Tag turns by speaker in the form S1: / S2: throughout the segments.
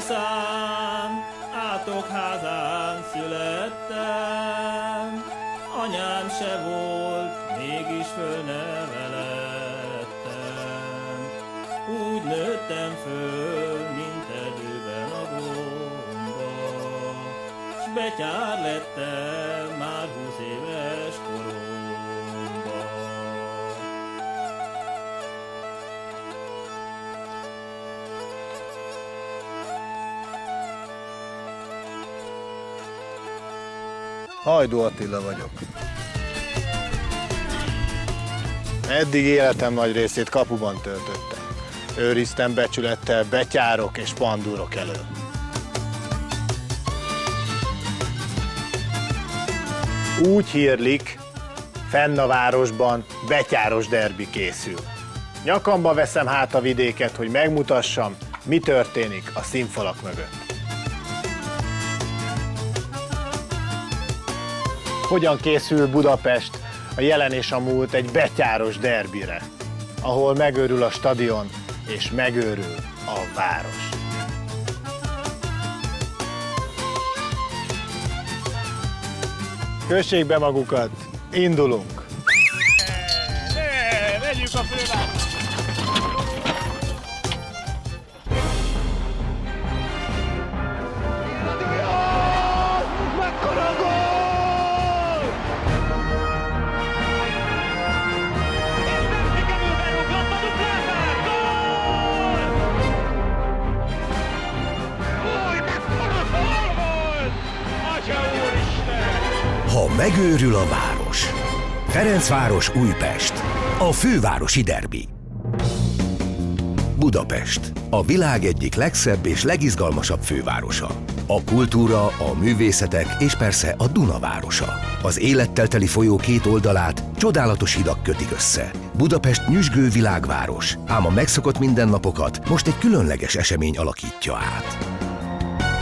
S1: szám, átokházán születtem, anyám se volt, mégis fölnevelettem. Úgy nőttem föl, mint erdőben a gomba, s betyár lettem már 20 éves koromban.
S2: Hajdú Attila vagyok. Eddig életem nagy részét kapuban töltöttem. Őriztem becsülettel betyárok és pandúrok elől. Úgy hírlik, fenn a városban betyáros derbi készül. Nyakamba veszem hát a vidéket, hogy megmutassam, mi történik a színfalak mögött. Hogyan készül Budapest a jelen és a múlt egy betyáros derbire, ahol megőrül a stadion és megőrül a város. Kössék be magukat, indulunk! Megyünk a fővárosba!
S3: Ha megőrül a város. Ferencváros, Újpest. A fővárosi derbi. Budapest. A világ egyik legszebb és legizgalmasabb fővárosa. A kultúra, a művészetek és persze a Duna városa. Az élettel teli folyó két oldalát csodálatos hidak kötik össze. Budapest nyüzsgő világváros, ám a megszokott mindennapokat most egy különleges esemény alakítja át.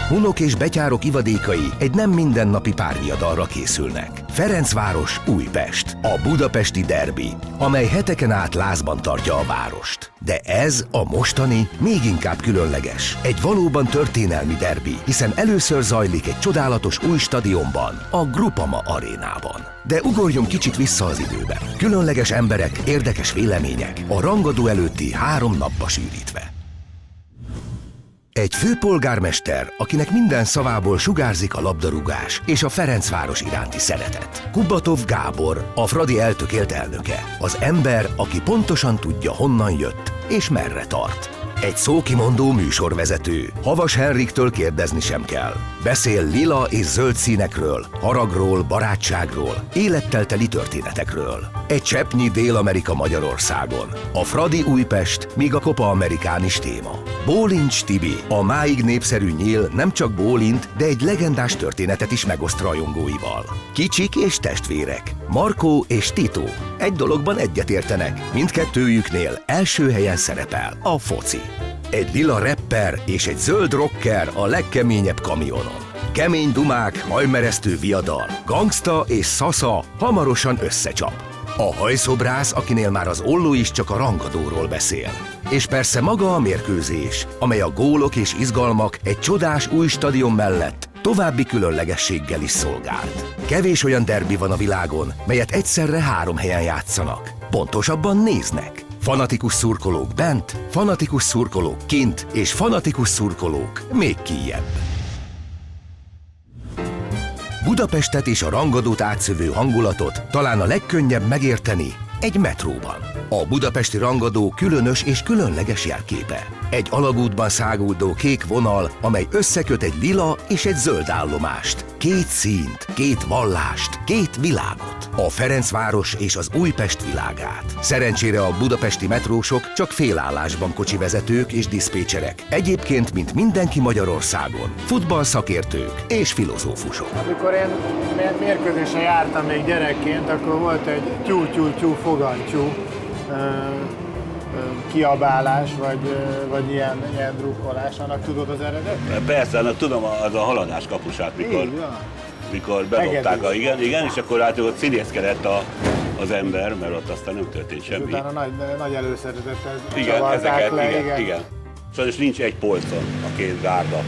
S3: Hunok és betyárok ivadékai egy nem mindennapi párviadalra készülnek. Ferencváros, Újpest, a budapesti derbi, amely heteken át lázban tartja a várost. De ez a mostani még inkább különleges. Egy valóban történelmi derbi, hiszen először zajlik egy csodálatos új stadionban, a Groupama arénában. De ugorjunk kicsit vissza az időbe. Különleges emberek, érdekes vélemények, a rangadó előtti 3 napba sűrítve. Egy főpolgármester, akinek minden szavából sugárzik a labdarúgás és a Ferencváros iránti szeretet. Kubatov Gábor, a Fradi eltökélt elnöke. Az ember, aki pontosan tudja, honnan jött és merre tart. Egy szókimondó műsorvezető. Havas Henriktől kérdezni sem kell. Beszél lila és zöld színekről, haragról, barátságról, élettel teli történetekről. Egy cseppnyi Dél-Amerika Magyarországon. A Fradi Újpest, míg a Copa Americán is téma. Bólincs Tibi, a máig népszerű nyíl nem csak bólint, de egy legendás történetet is megoszt rajongóival. Kicsik és testvérek, Markó és Tito. Egy dologban egyetértenek, mindkettőjüknél első helyen szerepel a foci. Egy lila rapper és egy zöld rocker a legkeményebb kamionon. Kemény dumák, hajmeresztő viadal, gangsta és szasza hamarosan összecsap. A hajszobrász, akinél már az olló is csak a rangadóról beszél. És persze maga a mérkőzés, amely a gólok és izgalmak egy csodás új stadion mellett további különlegességgel is szolgált. Kevés olyan derbi van a világon, melyet egyszerre 3 helyen játszanak. Pontosabban néznek. Fanatikus szurkolók bent, fanatikus szurkolók kint, és fanatikus szurkolók még kijjebb. Budapestet és a rangadót átszövő hangulatot talán a legkönnyebb megérteni egy metróban. A budapesti rangadó különös és különleges jelképe. Egy alagútban száguldó kék vonal, amely összeköt egy lila és egy zöld állomást. 2 színt, 2 vallást, 2 világot. A Ferencváros és az Újpest világát. Szerencsére a budapesti metrósok csak félállásban kocsivezetők és diszpécserek. Egyébként, mint mindenki Magyarországon, futballszakértők és filozófusok.
S2: Amikor én mérkőzésre jártam még gyerekként, akkor volt egy tyú-tyú-tyú fogantyú kiabálás, vagy ilyen drukkolás. Annak tudod az eredet?
S4: Persze, annak tudom, az a haladás kapusát, mikor bedobták, igen, és akkor hát ott színészkedett az ember, mert ott aztán nem történt semmi.
S2: És utána nagy előszeretettel
S4: igen,
S2: csavarták
S4: ezeket,
S2: le.
S4: Igen. Sajnos nincs egy polcon a két gárda,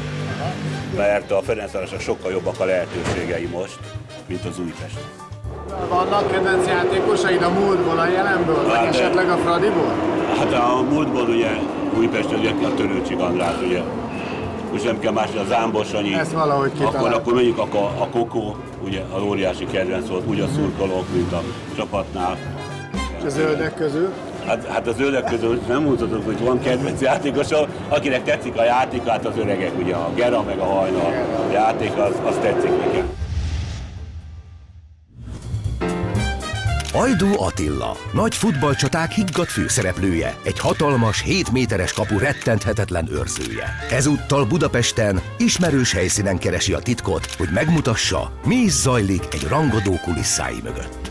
S4: mert a Ferencvárosnak sokkal jobbak a lehetőségei most, mint az Újpest.
S2: Vannak kedvenc játékosaid a múltból, a jelenből, vagy esetleg a Fradiból?
S4: Hát a múltból ugye Újpest, ugye a Törőcsik András, ugye. Most nem kell más, a Zámbor Sanyi.
S2: Ezt valahogy kitaláltam.
S4: Akkor mondjuk a Kokó, ugye az óriási kedvenc volt, úgy a szurkolók, mint a csapatnál.
S2: És a zöldek közül?
S4: Hát a zöldek közül nem mutatok, hogy van kedvenc játékosa, akinek tetszik a játék, hát az öregek, ugye a Gera meg a Hajnal játék, az tetszik nekem.
S3: Ajdó Attila, nagy futballcsaták higgadt főszereplője, egy hatalmas, 7 méteres kapu rettenthetetlen őrzője. Ezúttal Budapesten ismerős helyszínen keresi a titkot, hogy megmutassa, mi is zajlik egy rangadó kulisszái mögött.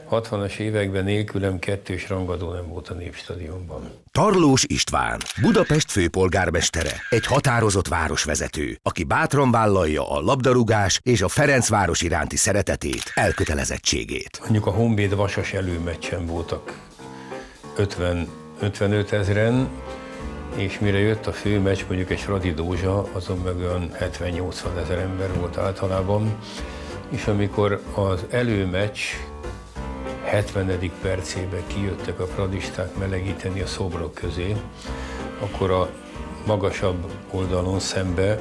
S5: A 60-as években nélkülem 2 rangadó nem volt a Népstadionban.
S3: Tarlós István, Budapest főpolgármestere, egy határozott városvezető, aki bátran vállalja a labdarúgás és a Ferencváros iránti szeretetét, elkötelezettségét.
S5: Mondjuk a Honvéd Vasas előmeccsen voltak 55 ezeren, és mire jött a főmeccs, mondjuk egy Fradi Dózsa, azon meg olyan 70-80 ezer ember volt általában, és amikor az előmeccs 70. percében kijöttek a fradisták melegíteni a szobrok közé, akkor a magasabb oldalon szembe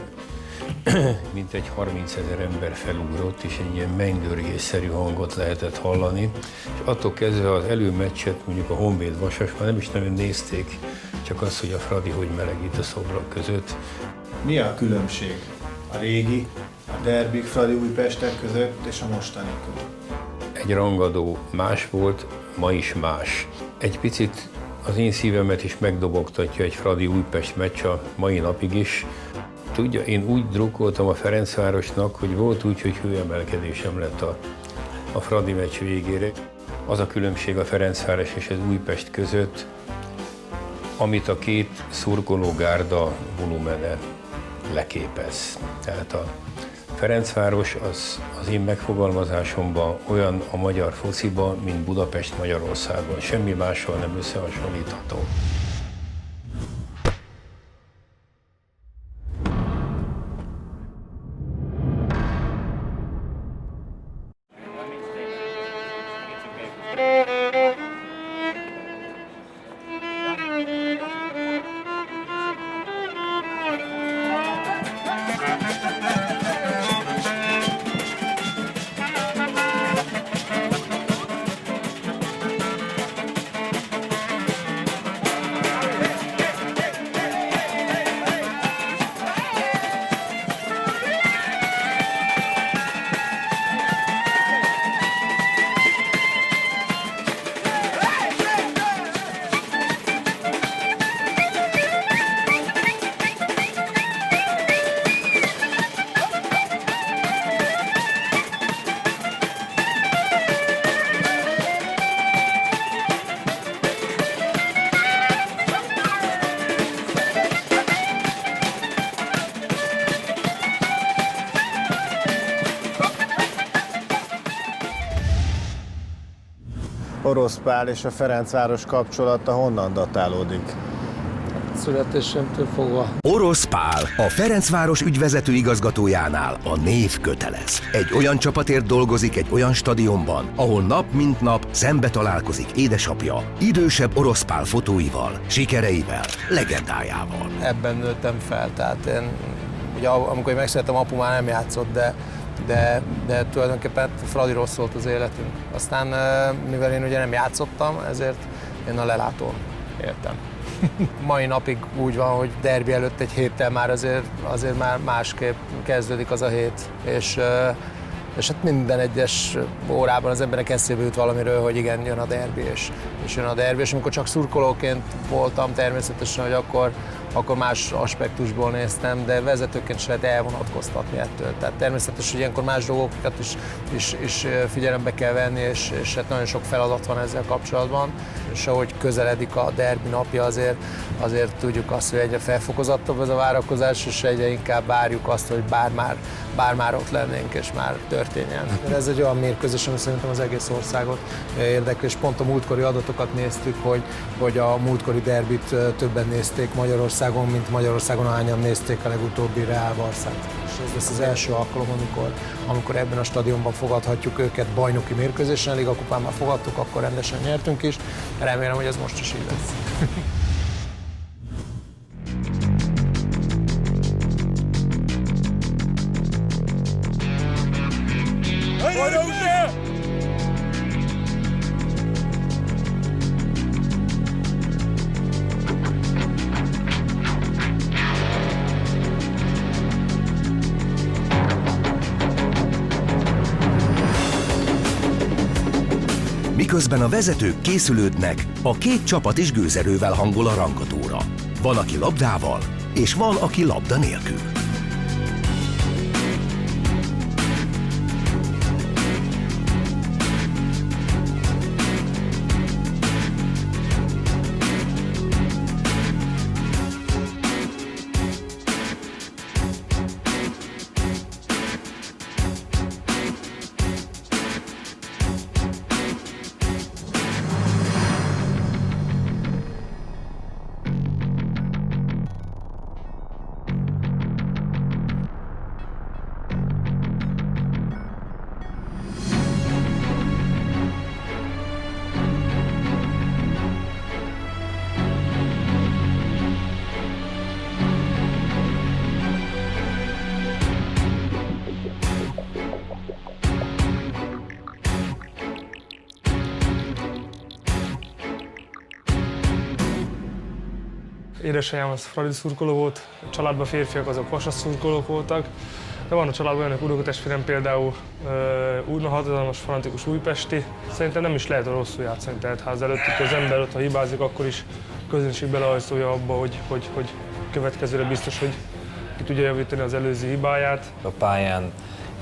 S5: mintegy 30 000 ember felugrott, és egy ilyen mennydörgésszerű hangot lehetett hallani. És attól kezdve az előmeccset, mondjuk a Honvéd Vasas, már nem is nagyon nézték, csak az, hogy a Fradi hogy melegít a szobrok között.
S2: Mi a különbség a régi, a derbik Fradi Újpestek között és a mostani között?
S5: Egy rangadó más volt, ma is más. Egy picit az én szívemet is megdobogtatja egy Fradi Újpest meccs a mai napig is. Tudja, én úgy drukkoltam a Ferencvárosnak, hogy volt úgy, hogy hőemelkedésem lett a Fradi meccs végére. Az a különbség a Ferencváros és az Újpest között, amit a két szurkológárda volumene leképez. Tehát a Ferencváros az én megfogalmazásomban olyan a magyar fociban, mint Budapest Magyarországon. Semmi mással nem összehasonlítható.
S2: Orosz Pál és a Ferencváros kapcsolata honnan datálódik?
S6: Születésemtől fogva.
S3: Orosz Pál, a Ferencváros ügyvezető igazgatójánál a név kötelez. Egy olyan csapatért dolgozik egy olyan stadionban, ahol nap mint nap szembe találkozik édesapja, idősebb Orosz Pál fotóival, sikereivel, legendájával.
S6: Ebben nőttem fel, tehát én, ugye, amikor én megszülettem, apu már nem játszott, de tulajdonképpen Fradiról szólt az életünk. Aztán, mivel én ugye nem játszottam, ezért én a lelátón éltem. Mai napig úgy van, hogy derbi előtt egy héttel már azért már másképp kezdődik az a hét, és hát minden egyes órában az emberek eszébe jut valamiről, hogy igen, jön a derbi, és jön a derbi, és amikor csak szurkolóként voltam természetesen, hogy akkor akkor más aspektusból néztem, de vezetőként se lehet elvonatkoztatni ettől. Tehát természetesen, hogy ilyenkor más dolgokat is figyelembe kell venni, és hát nagyon sok feladat van ezzel kapcsolatban. És ahogy közeledik a derbi napja, azért tudjuk azt, hogy egyre felfokozottabb ez a várakozás, és egyre inkább várjuk azt, hogy bár már ott lennénk, és már történjen. Ez egy olyan mérkőzés, ami szerintem az egész országot érdekli, és pont a múltkori adatokat néztük, hogy a múltkori derbit többen nézték Magyarországon, mint Magyarországon hányan nézték a legutóbbi Real Barszát. És ez lesz az első alkalom, amikor ebben a stadionban fogadhatjuk őket bajnoki mérkőzésen, Liga kupán már fogadtuk, akkor rendesen nyertünk is. Remélem, hogy ez most is így lesz.
S3: Miközben a vezetők készülődnek, a két csapat is gőzerővel hangol a rangadóra. Van, aki labdával, és van, aki labda nélkül.
S7: Édesanyám az Fradi szurkoló volt, a családban férfiak azok Vasas szurkolók voltak, de van a családban olyanok, unokatestvérem például hatalmas fanatikus újpesti. Szerintem nem is lehet rosszul játszani, tehát ha az előtt az ember ott, ha hibázik, akkor is közönség belehajszolja abba, hogy következőre biztos, hogy ki tudja javítani az előző hibáját.
S8: A pályán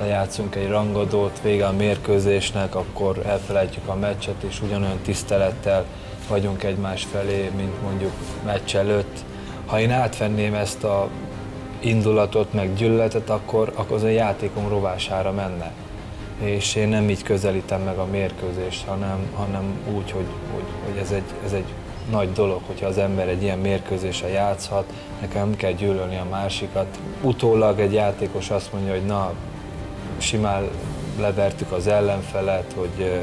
S8: lejátszunk egy rangadót, vége a mérkőzésnek, akkor elfelejtjük a meccset, és ugyanolyan tisztelettel vagyunk egymás felé, mint mondjuk meccs előtt. Ha én átvenném ezt a indulatot, meg gyűlöletet, akkor az a játékom rovására menne. És én nem így közelítem meg a mérkőzést, hanem úgy, hogy ez egy nagy dolog, hogyha az ember egy ilyen mérkőzésen játszhat, nekem nem kell gyűlölni a másikat. Utólag egy játékos azt mondja, hogy na, simán levertük az ellenfelet, hogy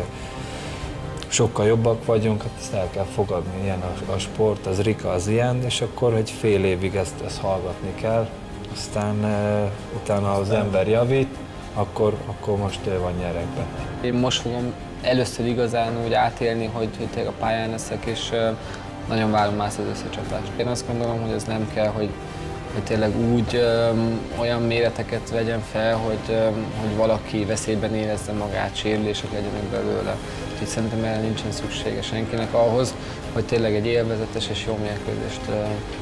S8: sokkal jobbak vagyunk, hát ezt el kell fogadni, ilyen a sport, az Rika az ilyen, és akkor egy fél évig ezt hallgatni kell, aztán utána az ember javít, akkor most ő van nyerekben.
S9: Én most fogom először igazán úgy átélni, hogy tényleg a pályán leszek, és nagyon várom már az összecsapást. Én azt gondolom, hogy ez nem kell, hogy tényleg úgy olyan méreteket vegyen fel, hogy valaki veszélyben érezze magát, sérülések legyenek belőle. Úgyhogy szerintem erre nincsen szüksége senkinek ahhoz, hogy tényleg egy élvezetes és jó mérkőzést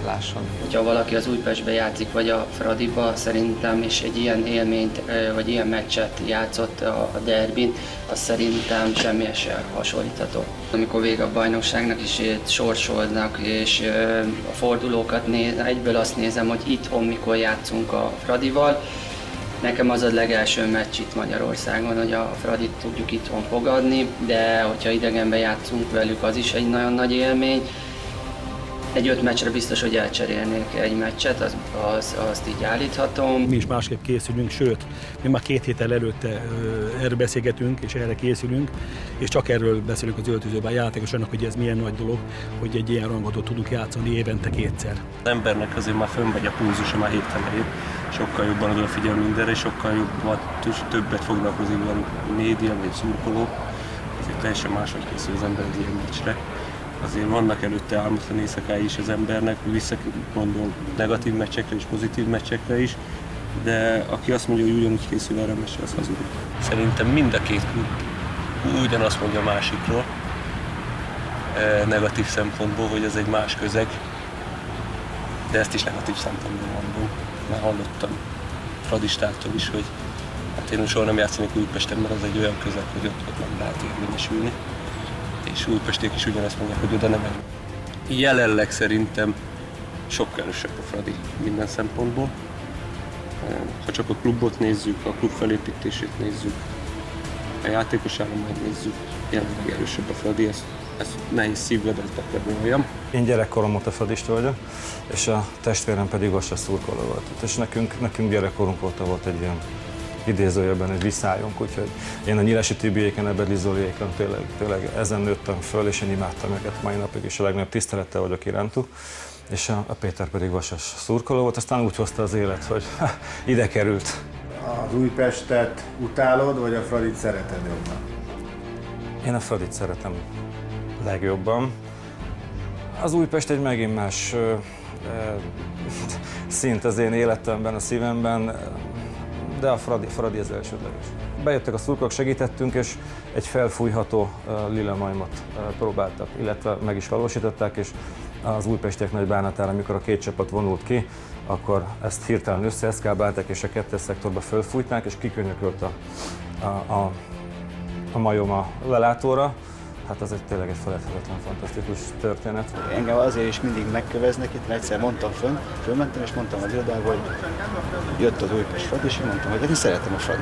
S9: lásson.
S10: Ha valaki az Újpestbe játszik, vagy a Fradiba, szerintem, és egy ilyen élményt, vagy ilyen meccset játszott a derbin, az szerintem semmihez sem hasonlítható. Amikor vége a bajnokságnak is sorsolnak, és a fordulókat egyből azt nézem, hogy itthon mikor játszunk a Fradival. Nekem az a legelső meccs itt Magyarországon, hogy a Fradit tudjuk itthon fogadni, de hogyha idegenben játszunk velük, az is egy nagyon nagy élmény. Egy 5 meccsre biztos, hogy elcserélnék egy meccset, azt így állíthatom.
S11: Mi is másképp készülünk, sőt, mi már 2 héttel előtte erről beszélgetünk, és erre készülünk, és csak erről beszélünk az öltözőben a játékosoknak, hogy ez milyen nagy dolog, hogy egy ilyen rangadót tudunk játszani évente 2-szer.
S12: Az embernek azért már fönn vagy a pulzusa már héten elég, sokkal jobban odafigyel mindenre, és sokkal jobban, többet foglalkozik a média vagy szurkoló, ezért teljesen máshogy készül az ember az ilyen meccsre. Azért vannak előtte álmatlan éjszakái is az embernek, visszamondom negatív meccsekre és pozitív meccsekre is, de aki azt mondja, hogy ugyanúgy készül erre a meccsre, az hazudik. Szerintem mind a két klub ugyanazt mondja a másikról, negatív szempontból, hogy ez egy más közeg. de ezt is negatív szempontból mondom, mert hallottam fradistától is, hogy hát én soha nem játszanék Újpesten, mert az egy olyan közeg, hogy ott nem lehet érvényesülni. És újpestiek is ugyanezt mondják, hogy oda nem megy. Jelenleg szerintem sokkal erősebb a Fradi minden szempontból. Ha csak a klubot nézzük, a klub felépítését nézzük, a játékos állományt nézzük, jelenleg erősebb a Fradi, ezt nehéz szívvedetbe kell valljam.
S13: Én gyerekkorom óta fradista vagyok, és a testvérem pedig Vasas szurkoló volt. És nekünk gyerekkorunk óta volt egy ilyen idézőjelben egy viszályunk, úgyhogy én a Nyíresi Tibiéken, Ebedli Zoliéken tényleg ezen nőttem föl, és én imádtam őket mai napig, és a legnagyobb tisztelettel vagyok irántuk. És a Péter pedig Vasas szurkoló volt, aztán úgy hozta az élet, hogy ide került.
S2: Az Újpestet utálod, vagy a Fradit szereted jobban?
S13: Én a Fradit szeretem legjobban. Az Újpest egy megint más szint az én életemben, a szívemben, de a Fradi az elsődleges. Bejöttek a szurkolók, segítettünk, és egy felfújható lila majmot próbáltak, illetve meg is valósították, és az újpestiek nagy bánatára, amikor a két csapat vonult ki, akkor ezt hirtelen összeeszkábálták, és a kettes szektorba fölfújták, és kikönyökölt a majom a lelátóra. Hát az tényleg egy feledhetetlen, fantasztikus történet.
S14: Engem azért is mindig megköveznek itt, mert egyszer mondtam fölmentem, és mondtam az irodába, hogy jött az Újpest Fradi, és mondtam, hogy én szeretem a Fradi.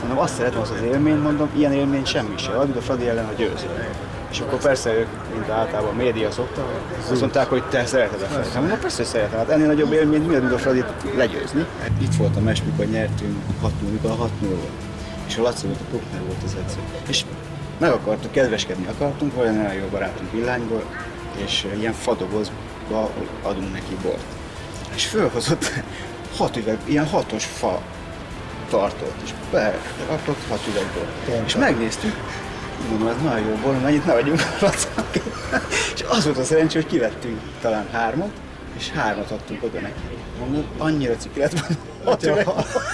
S14: Mondom, azt szeretem, az élményt, mondom, ilyen élmény semmi se, addig a Fradi ellen, hogy győz. És akkor persze ők, mint általában a média szokta, azt mondták, hogy te szereted a Fradit. Mondom, persze, hogy szeretem, hát ennél nagyobb élmény mi, mint a Fradit legyőzni. Itt volt a meccs, mikor nyertünk 6-0, mikor a 6-0 volt. És a Laci volt, a Bruckner volt az edző. És meg akartuk, kedveskedni akartunk, olyan nagyon jó barátunk Villányból, és ilyen fadobozba adunk neki bort. És fölhozott 6 üveg, ilyen 6-os fa tartott, és berakott 6 üveg bort. És megnéztük, mondom, ez nagyon jó bor, mennyit ne adjunk a Lacinak. És az volt a szerencsé, hogy kivettünk talán 3-at, és 3-at adtunk oda neki. Mondom, annyira ciki lett volna.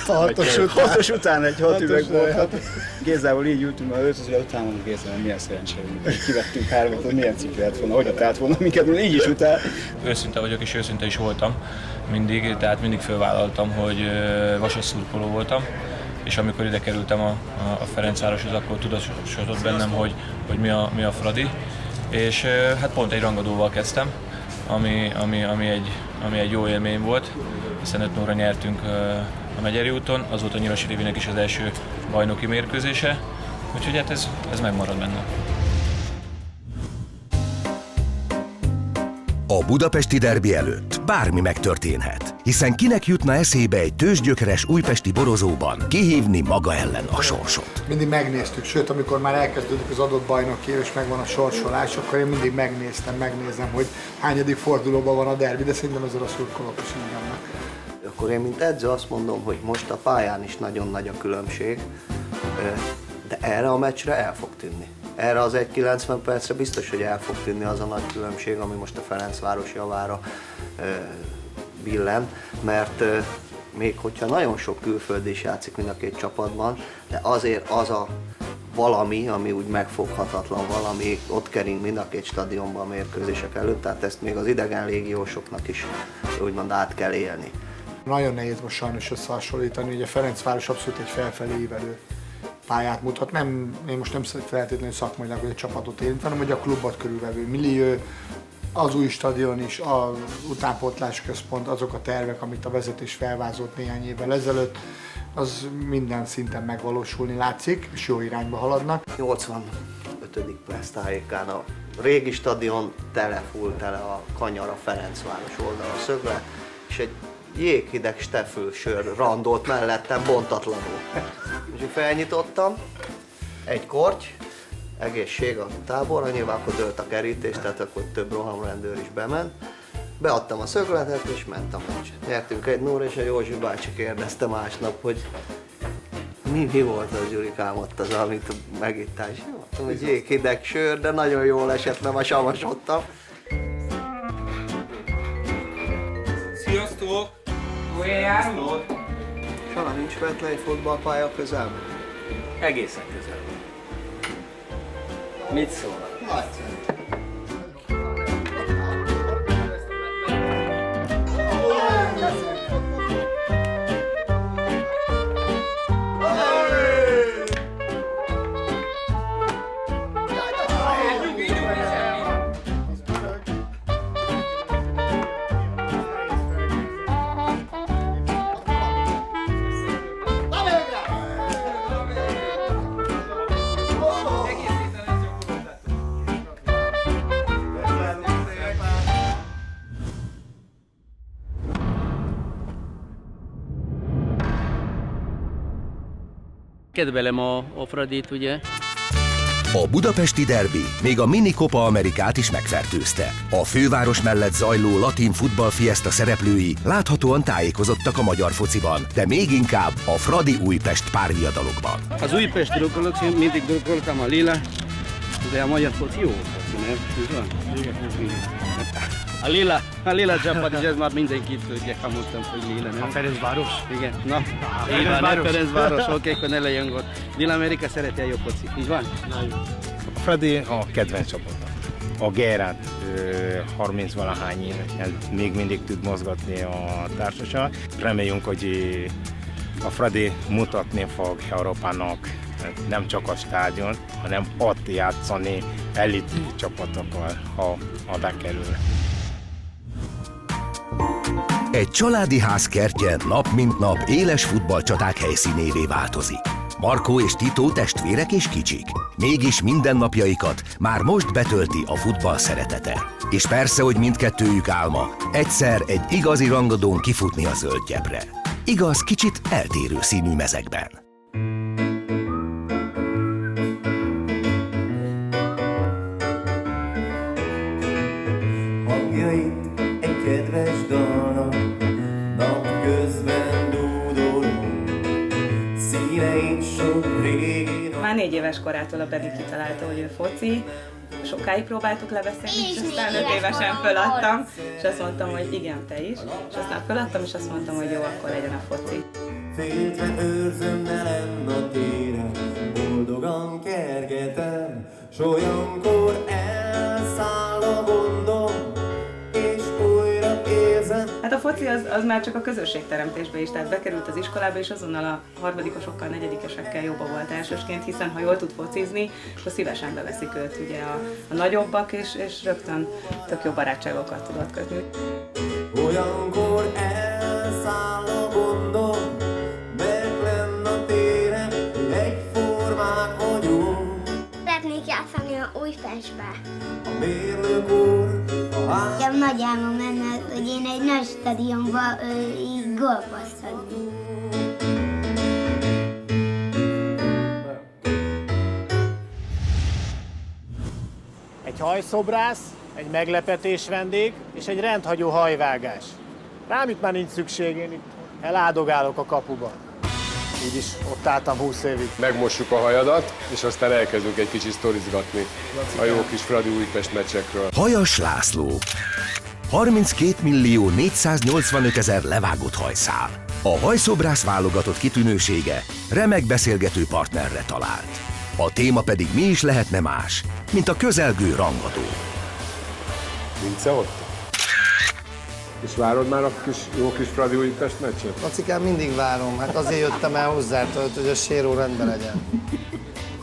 S14: 6-os után egy 6 üveg volt. Gézával így ültünk, mert öltözőre után mondjuk Gézával, milyen szerencsé, hogy kivettünk 3-at, hogy milyen ciki lett volna, hogy atált volna minket, mondom, így is utál.
S15: Őszinte vagyok, és őszinte is voltam mindig, tehát mindig fölvállaltam, hogy Vasas szurkoló voltam. És amikor ide kerültem a Ferencvároshoz, akkor tudatosodott bennem, hogy mi a Fradi. És hát pont egy rangadóval kezdtem, ami egy jó élmény volt, hiszen 5-0-ra nyertünk a Megyeri úton, az volt a Nyírasi Révinek is az első bajnoki mérkőzése, úgyhogy hát ez megmarad bennem.
S3: A budapesti derbi előtt bármi megtörténhet, hiszen kinek jutna eszébe egy tőzsgyökeres újpesti borozóban kihívni maga ellen a sorsot.
S16: Mindig megnéztük, sőt, amikor már elkezdődik az adott bajnoki és megvan a sorsolás, akkor én mindig megnézem, hogy hányadik fordulóban van a derbi, de szerintem ezzel a szurkolók is így vannak.
S17: Akkor én, mint edző, azt mondom, hogy most a pályán is nagyon nagy a különbség, de erre a meccsre el fog tűnni. Erre az 1-90 percre biztos, hogy el fog tűnni az a nagy különbség, ami most a Ferencváros javára billen, mert még hogyha nagyon sok külföldi is játszik mind a két csapatban, de azért az a valami, ami úgy megfoghatatlan, valami ott kering mind a két stadionban a mérkőzések előtt, tehát ezt még az idegen légiósoknak is úgymond át kell élni.
S16: Nagyon nehéz most sajnos összehasonlítani, hogy a Ferencváros abszolút egy felfelé ívelő pályát mutat. Én most nem feltétlenül szakmailag, hogy a csapatot érint, hanem hogy a klubot körülvevő millió, az új stadion is, az utánpótlás központ, azok a tervek, amit a vezetés felvázolt néhány évvel ezelőtt, az minden szinten megvalósulni látszik, és jó irányba haladnak.
S17: 85. perc tájékán a régi stadion full tele a kanyar a Ferencváros oldala szögle, és egy jéghideg stefül sör randolt mellettem bontatlanul. Úgyhogy felnyitottam, egy korty, egészség a táborra, nyilván akkor dőlt a kerítés, tehát akkor több rohamrendőr is bement. Beadtam a szögletet, és ment a meccs. Nyertünk 1-0, és a Józsi bácsi kérdezte másnap, hogy mi volt az, Gyurikám, ott az, amit megittál. És mondtam, hogy jéghideg sör, de nagyon jól esett, mert már savasodtam.
S18: Sziasztok! Hol járulod?
S17: Sala, nincs vett le egy fotballpálya közelben?
S18: Egészen közel. Mit szól?
S17: Nagyszerű.
S19: Kedvelem a Fradit, ugye.
S3: A budapesti derbi még a Mini Copa Amerikát is megfertőzte. A főváros mellett zajló latin futballfiesta szereplői láthatóan tájékozottak a magyar fociban, de még inkább a Fradi Újpest párviadalokban.
S19: Az Újpest drukkolok, mindig drukkoltam a lila, de a magyar foci jó foci, nem? Így van? A lila csapat, és ez már mindenkit tudja, ha mondtam, hogy lila, nem?
S2: A Ferencváros?
S19: Igen, na, így van, a Ferencváros, oké, akkor ne legyen gond. Lila Amerika szereti a jó foci, így van?
S20: A Fradi a kedvenc csapata. A Gerát 30-valahány évesen még mindig tud mozgatni a társaság. Reméljünk, hogy a Fradi mutatni fog Európának nem csak a stadion, hanem ott játszani elit csapatokkal, ha bekerül.
S3: Egy családi ház kertje nap mint nap éles futballcsaták helyszínévé változik. Markó és Tito testvérek és kicsik. Mégis mindennapjaikat már most betölti a futball szeretete. És persze, hogy mindkettőjük álma, egyszer egy igazi rangadón kifutni a zöld gyebre. Igaz, kicsit eltérő színű mezekben.
S21: Hangjait egy kedves dalnak, napközben dúdolunk, színeit sok régi.
S22: Már 4 éves korától a Bedi kitalálta, hogy ő foci. Sokáig próbáltuk lebeszélni, és aztán 5 évesen föladtam, és azt mondtam, hogy igen, te is. És aztán föladtam, és azt mondtam, hogy jó, akkor legyen a foci.
S21: Féltve őrzöm, ne lenn a téren, boldogan kergetem, s olyankor elszáll a gondom, és újra érzem.
S22: Hát a foci az már csak a közösségteremtésbe is, tehát bekerült az iskolába, és azonnal a harmadikosokkal, negyedikesekkel jobban volt elsősként, hiszen ha jól tud focizni, akkor szívesen beveszik őt ugye a nagyobbak, és rögtön tök jó barátságokat tudott kötni.
S21: Olyankor elszáll a gondom, mert lenn a téren, egyformák vagyunk.
S23: Szeretnék játszani a Újpestbe.
S21: A mérnök úr, a ház...
S23: Nekem nagy álmom lenne, hogy én egy nagy stadionban gólpasszolni.
S2: Egy hajszobrász, egy meglepetés vendég és egy rendhagyó hajvágás. Rám itt már nincs szükség, én itt eláldogálok a kapuban. Így is ott álltam 20 évig.
S24: Megmossuk a hajadat, és aztán elkezdünk egy kicsit sztorizgatni a jó kis Fradi Újpest meccsekről.
S3: Hajas László. 32.485.000 levágott hajszál. A hajszobrász válogatott kitűnősége remek beszélgető partnerre talált. A téma pedig mi is lehetne más, mint a közelgő rangadó.
S24: Vince ott? És várod már a jó kis Fradi Újpest meccset?
S6: Lacikám, mindig várom, hát azért jöttem el hozzá, hogy a séró rendben legyen.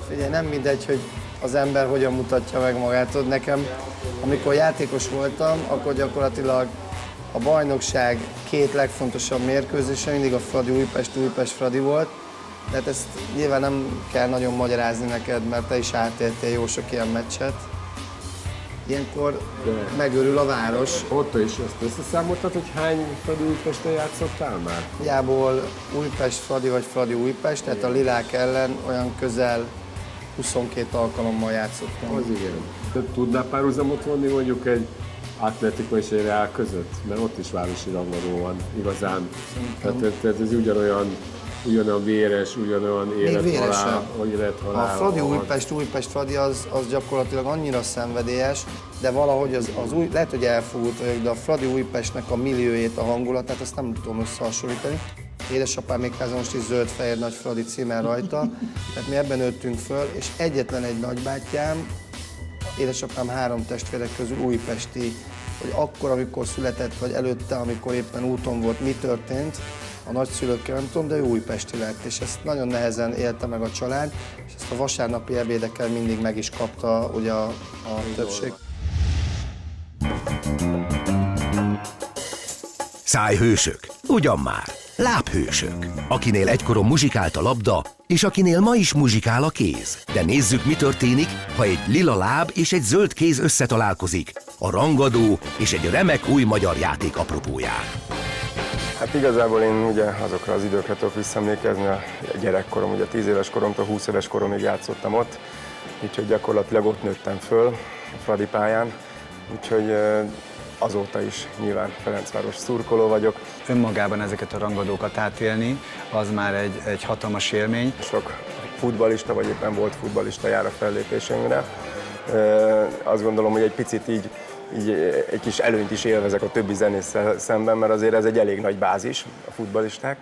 S6: Figyelj, nem mindegy, hogy az ember hogyan mutatja meg magát. Nekem, amikor játékos voltam, akkor gyakorlatilag a bajnokság 2 legfontosabb mérkőzése mindig a Fradi Újpest Fradi volt. Tehát ezt nyilván nem kell nagyon magyarázni neked, mert te is átéltél jó sok ilyen meccset. Ilyenkor megörül a város.
S24: Ott is ezt összeszámoltad, hogy hány Fradi Újpesten játszottál már?
S6: Nagyjából Újpest Fradi vagy Fradi Újpest, tehát a Lilák ellen olyan közel 22 alkalommal játszottam.
S24: Az igen. De tudnál párhuzamot vonni mondjuk egy Atletico és egy Real között? Mert ott is városi rangadó van igazán. Tehát ez ugyanolyan véres, ugyanolyan élethalál.
S6: A Fradi Újpest Fradi az gyakorlatilag annyira szenvedélyes, de valahogy az lehet, hogy elfogult vagyok, de a Fradi Újpestnek a milliójét, a hangulatát, azt nem tudom összehasonlítani. Édesapám még most is zöld-fehér nagy Fradi címen rajta, tehát mi ebben nőttünk föl, és egyetlen egy nagybátyám, édesapám 3 testvérek közül újpesti, hogy akkor, amikor született, vagy előtte, amikor éppen úton volt, mi történt, a nagyszülőkkel nem tudom, de ő újpesti lett, és ezt nagyon nehezen élte meg a család, és ezt a vasárnapi ebédekkel mindig meg is kapta ugye a többség.
S3: Szájhősök, ugyan már, lábhősök, akinél egykoron muzsikált a labda, és akinél ma is muzsikál a kéz. De nézzük, mi történik, ha egy lila láb és egy zöld kéz összetalálkozik, a rangadó és egy remek új magyar játék apropóján.
S1: Hát igazából én ugye azokra az időkre tudok visszaemlékezni, a gyerekkorom, ugye 10 éves koromtól 20 éves koromig játszottam ott, úgyhogy gyakorlatilag ott nőttem föl a Fradi pályán, úgyhogy azóta is nyilván Ferencváros szurkoló vagyok.
S4: Önmagában ezeket a rangadókat átélni, az már egy hatalmas élmény.
S1: Sok futballista, vagy éppen volt futballista jár a fellépésünkre. Azt gondolom, hogy egy picit így egy kis előnyt is élvezek a többi zenésszel szemben, mert azért ez egy elég nagy bázis, a futballisták.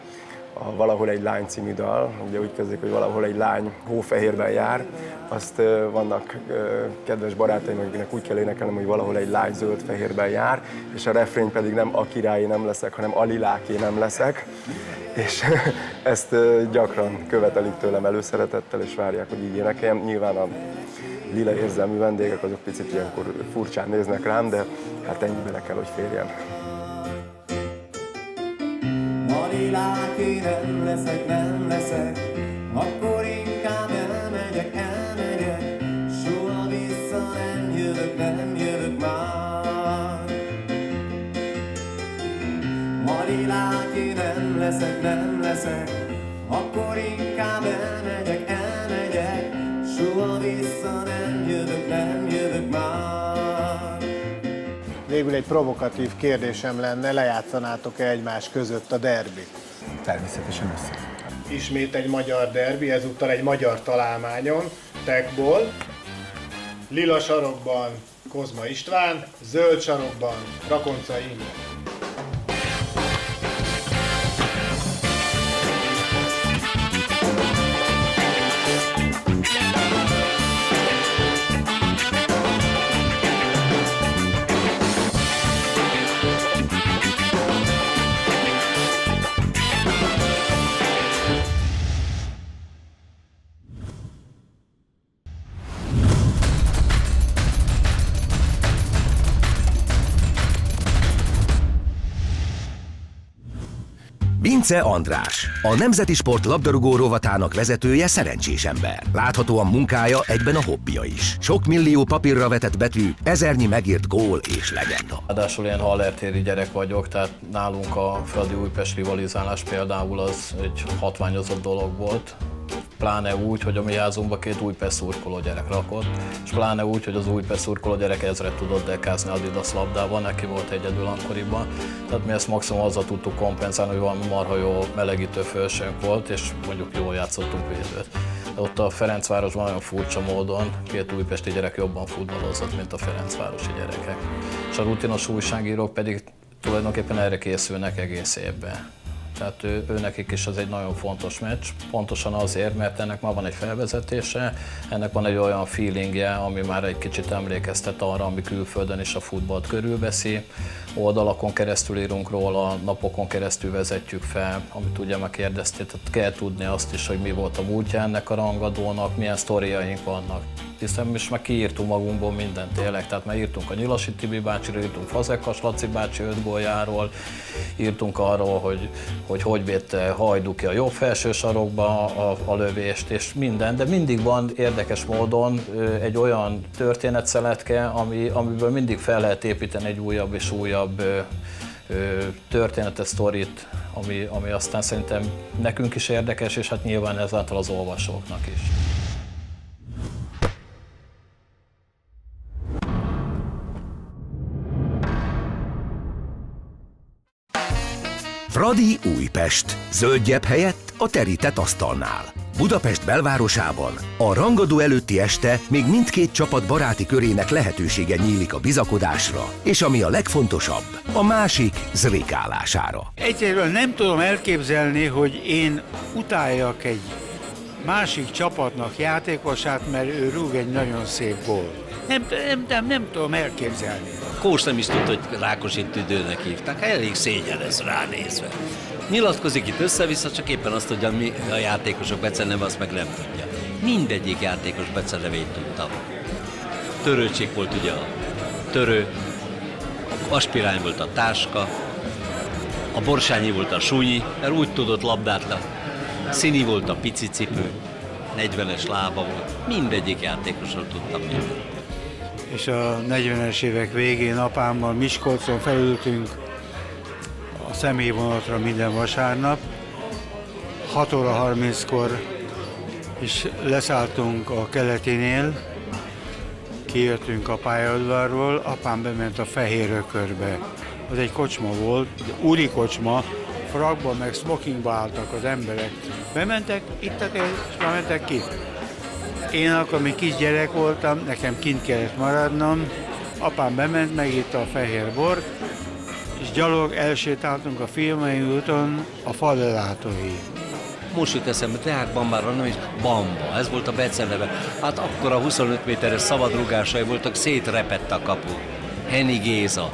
S1: A Valahol egy lány című dal, ugye úgy kezdik, hogy valahol egy lány hófehérben jár, azt vannak kedves barátaim, akiknek úgy kell énekelnem, hogy valahol egy lány zöld-fehérben jár, és a refrény pedig nem a királyé nem leszek, hanem a liláké nem leszek. És ezt gyakran követelik tőlem előszeretettel, és várják, hogy így énekeljem. Nyilván a lila érzelmű vendégek azok picit ilyenkor furcsán néznek rám, de hát ennyi bele kell, hogy férjen.
S21: A liláké nem leszek, akkor inkább elmegyek, soha vissza nem jövök már. A liláké nem leszek, akkor inkább elmegyek, soha vissza nem jövök már.
S2: Végül egy provokatív kérdésem lenne, lejátszanátok-e egymás között a derbit?
S4: Természetesen össze.
S2: Ismét egy magyar derbi, ezúttal egy magyar találmányon, Tekból. Lila sarokban Kozma István, zöld sarokban Rakonca Imre.
S3: Vince András, a Nemzeti Sport labdarúgó rovatának vezetője szerencsés ember. Láthatóan munkája egyben a hobbija is. Sok millió papírra vetett betű, ezernyi megírt gól és legenda.
S6: Ráadásul én hallertéri gyerek vagyok, tehát nálunk a Fradi-Újpest rivalizálás például az egy hatványozott dolog volt. Pláne úgy, hogy a mi házunkba 2 Újpest szurkoló gyerek rakott, és pláne úgy, hogy az Újpest szurkoló gyerek ezret tudott dekázni Adidas labdával, neki volt egyedül akkoriban. Tehát mi ezt maximum azzal tudtuk kompenzálni, hogy valami marha jó melegítő fölsőnk volt, és mondjuk jól játszottunk védőt. De ott a Ferencvárosban nagyon furcsa módon 2 újpesti gyerek jobban futballozott, mint a ferencvárosi gyerekek. És a rutinos újságírók pedig tulajdonképpen erre készülnek egész évben. Tehát ő nekik is ez egy nagyon fontos meccs, pontosan azért, mert ennek már van egy felvezetése, ennek van egy olyan feelingje, ami már egy kicsit emlékeztet arra, ami külföldön is a futballt körülveszi. Oldalakon keresztül írunk róla, napokon keresztül vezetjük fel, amit ugye megkérdezték, tehát kell tudni azt is, hogy mi volt a múltja ennek a rangadónak, milyen sztoriaink vannak. Hiszen most már kiírtunk magunkból mindent tényleg, tehát már írtunk a Nyilasi Tibi bácsiról, írtunk Fazekas Laci bácsi 5 góljáról, írtunk arról, hogy védte Hajduki a jobb felső sarokba a lövést, és minden, de mindig van érdekes módon egy olyan történetszeletke, amiből mindig fel lehet építeni egy újabb és újabb történetet, sztorit, ami aztán szerintem nekünk is érdekes, és hát nyilván ezáltal az olvasóknak is.
S3: Fradi Újpest. Zöldgyebb helyett a terített asztalnál. Budapest belvárosában a rangadó előtti este még mindkét csapat baráti körének lehetősége nyílik a bizakodásra, és ami a legfontosabb, a másik zrikálására.
S5: Egyszerűen nem tudom elképzelni, hogy én utáljak egy másik csapatnak játékosát, mert ő rúg egy nagyon szép gól. Nem tudom elképzelni.
S7: Kós nem is tudta, hogy Rákosit tüdőnek hívták, elég szégyen ez ránézve. Nyilatkozik itt össze-vissza, csak éppen azt tudja, mi a játékosok beceneve, azt meg nem tudja. Mindegyik játékos becenevét tudtam. Törőcsik volt ugye a Törő, Aspirány volt a Táska, a Borsányi volt a Súnyi, mert úgy tudott labdát, Színi volt a Pici Cipő, 40-es lába volt, mindegyik játékosról tudtam mindent.
S5: És a 40-es évek végén apámmal Miskolcon felültünk a személyvonatra minden vasárnap. 6 óra 30-kor is leszálltunk a Keletinél, kijöttünk a pályaudvarról, apám bement a Fehér Ökörbe. Az egy kocsma volt, úri kocsma, frakba meg smokingba álltak az emberek. Bementek, ittak és mentek ki. Én akkor még kisgyerek voltam, nekem kint kellett maradnom. Apám bement, megitta a fehér bort, és gyalog elsétáltunk a Filmei úton a fallelátóig.
S7: Most jut eszembe, Deák Bambára nem is Bamba, ez volt a beceneve. Hát akkor a 25 méteres szabadrugásai voltak, szétrepett a kapu. Henny Géza,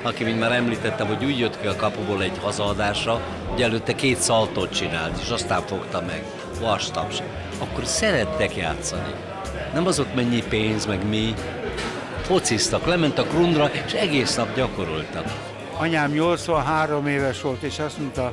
S7: aki, mint már említettem, hogy úgy jött ki a kapuból egy hazaadásra, hogy előtte 2 szaltót csinált, és aztán fogta meg. Vastaps. Akkor szerettek játszani. Nem az ott mennyi pénz, meg mi. Fociztak, lementek rundra, és egész nap gyakoroltak.
S5: Anyám 83 éves volt, és azt mondta,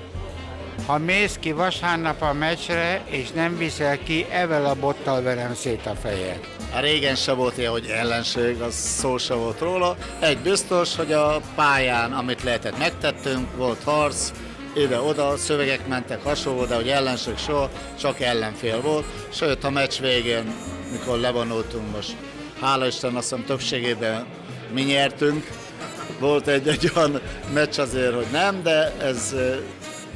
S5: ha mész ki vasárnap a meccsre, és nem viszel ki, evel a bottal verem szét a fejed.
S2: A régen se volt ilyen, hogy ellenség, az szó se volt róla. Egy biztos, hogy a pályán, amit lehetett, megtettünk, volt harc, ide-oda, szövegek mentek hasonló, de hogy ellenség soha, csak ellenfél volt. Sőt, a meccs végén, mikor levonultunk most, hála Isten, azt hiszem többségében mi nyertünk. Volt egy olyan meccs azért, hogy nem, de ez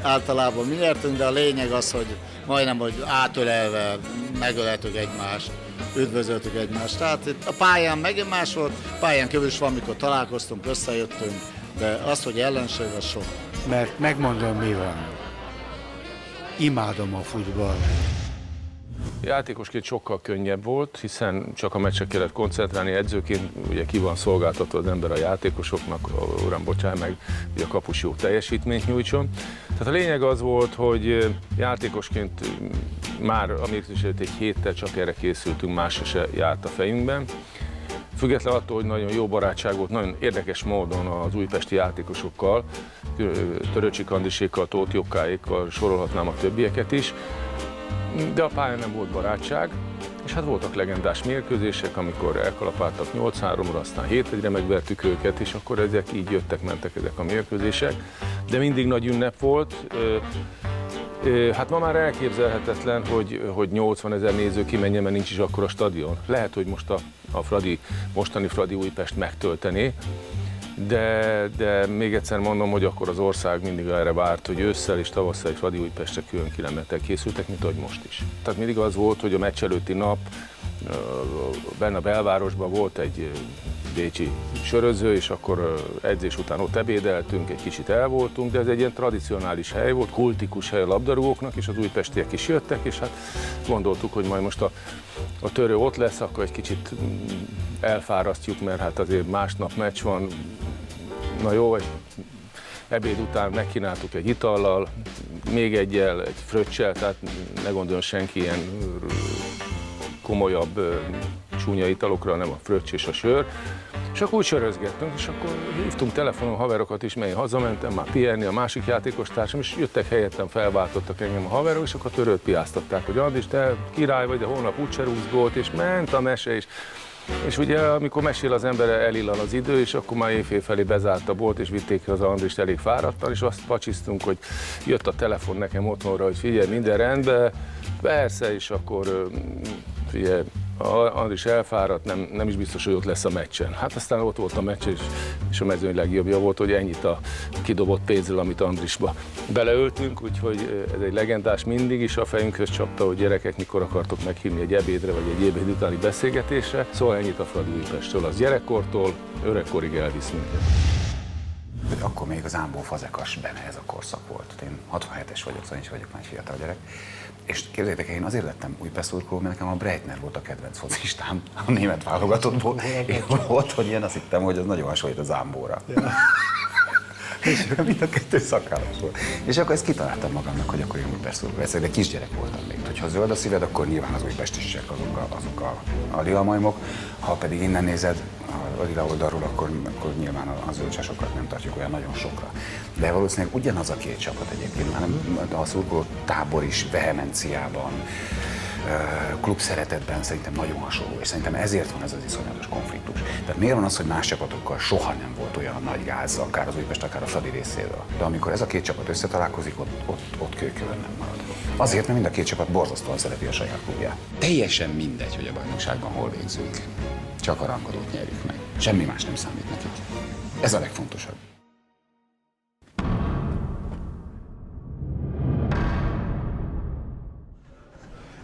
S2: általában mi nyertünk, de a lényeg az, hogy majdnem, hogy átölelve megöleltük egymást, üdvözöltük egymást. Tehát itt a pályán megint más volt, pályán kívül is van, mikor találkoztunk, összejöttünk, de az, hogy ellenség, az sok.
S5: Mert megmondom, mi van. Imádom a futballt.
S8: Játékosként sokkal könnyebb volt, hiszen csak a meccsre kellett koncentrálni, edzőként ugye ki van szolgáltatva az ember a játékosoknak, uram, bocsánat meg, hogy a kapus jó teljesítményt nyújtson. Tehát a lényeg az volt, hogy játékosként már a mérkőzés előtt egy héttel csak erre készültünk, más se járt a fejünkben. Független attól, hogy nagyon jó barátság volt, nagyon érdekes módon az újpesti játékosokkal, Töröcsik Andisékkal, Tóth Jokkáékkal, sorolhatnám a többieket is, de a pályán nem volt barátság, és hát voltak legendás mérkőzések, amikor elkalapáltak 8-3-ra, aztán 7-1-re megvertük őket, és akkor ezek így jöttek-mentek ezek a mérkőzések, de mindig nagy ünnep volt. Hát ma már elképzelhetetlen, hogy 80 000 néző kimenjen, mert nincs is akkor a stadion. Lehet, hogy most a mostani Fradi Újpest megtöltené, de még egyszer mondom, hogy akkor az ország mindig erre várt, hogy ősszel és tavasszal és Fradi Újpestre külön kilemetek készültek, mint ahogy most is. Tehát mindig az volt, hogy a meccs előtti nap benne a belvárosban volt egy bécsi söröző, és akkor edzés után ott ebédeltünk, egy kicsit el voltunk, de ez egy ilyen tradicionális hely volt, kultikus hely a labdarúgóknak, és az újpestiek is jöttek, és hát gondoltuk, hogy majd most a törő ott lesz, akkor egy kicsit elfárasztjuk, mert hát azért másnap meccs van. Na jó, egy ebéd után megkínáltuk egy itallal, még egyel, egy fröccsel, tehát ne gondoljon senki ilyen komolyabb csúnya italokra, nem a fröccs és a sör. És akkor úgy sörözgettünk, és akkor hívtunk telefonon haverokat is, mert én hazamentem már pihenni, a másik játékos társam, és jöttek helyettem, felváltottak engem a haverok, és akkor törőt piáztatták, hogy Andis, te király vagy, de holnap úgyse rúgsz gólt, és ment a mese is. És ugye, amikor mesél az ember, elillan az idő, és akkor már éjfél felé bezárt a bolt, és vitték az Andrist elég fáradtan, és azt pacsisztunk, hogy jött a telefon nekem otthonra, hogy figyelj, minden rendben, persze, és akkor figyelj, Andris elfáradt, nem is biztos, hogy ott lesz a meccsen. Hát aztán ott volt a meccs, és a mezőny legjobbja volt, hogy ennyit a kidobott pénzzel, amit Andrisba beleöltünk, úgyhogy ez egy legendás, mindig is a fejünkhöz csapta, hogy gyerekek, mikor akartok meghívni egy ebédre, vagy egy ebéd utáni beszélgetésre. Szóval ennyit a Fradi Újpestről, az gyerekkortól öregkorig elvisz minket.
S9: Akkor még az Ámbó Fazekas benne ez a korszak volt. Én 67-es vagyok, szóval vagyok már egy fiatal gyerek. És képzeljétek el, én azért lettem Újpest szurkoló, mert nekem a Breitner volt a kedvenc focistám a német válogatottból. Én volt, hogy én azt hittem, hogy az nagyon hasonlít az Ámbóra. Ja. És mind a kettő szakállas volt. És akkor ezt kitaláltam magamnak, hogy akkor én Újpest szurkoló leszek, de kisgyerek voltam még. Hogyha zöld a szíved, akkor nyilván az újpestisek azok a lila majmok. Ha pedig innen nézed, a lila oldalról, akkor nyilván a zöldsásokat nem tartjuk olyan nagyon sokra. De valószínűleg ugyanaz a két csapat egyébként, hanem a szurkoló tábor is vehemenciában, klub szeretetben szerintem nagyon hasonló, és szerintem ezért van ez az iszonyatos konfliktus. Tehát miért van az, hogy más csapatokkal soha nem volt olyan nagy gáz, akár az Újpest, akár a Fradi részéről. De amikor ez a két csapat összetalálkozik, ott kőkövön nem marad. Azért, mert mind a két csapat borzasztóan szereti a saját klubját. Teljesen mindegy, hogy a bajnokságban hol végzünk. Csak a rangadót nyerjük meg. Semmi más nem számít nekik. Ez a legfontosabb.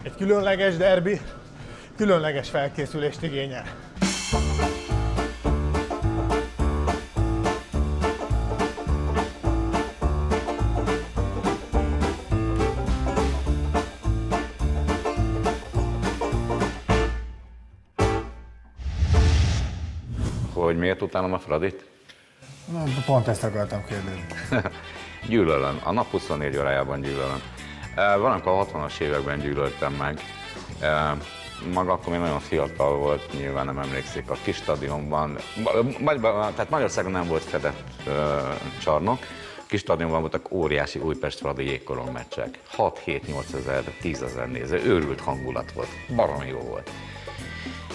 S2: Egy különleges derbi, különleges felkészülést igényel.
S10: Hogy miért utálom a Fradit?
S2: Pont ezt akartam kérdezni.
S10: Gyűlölöm. A nap 24 órájában gyűlölöm. Valamikor a 60-as években gyűlöltem meg. Maga akkor még nagyon fiatal volt, nyilván nem emlékszik, a kis stadionban, tehát Magyarországon nem volt fedett csarnok, kis stadionban voltak óriási Újpest-Fradi jégkorong meccsek. 6-7-8 ezer, 10 ezer néző, őrült hangulat volt, baromi jó volt.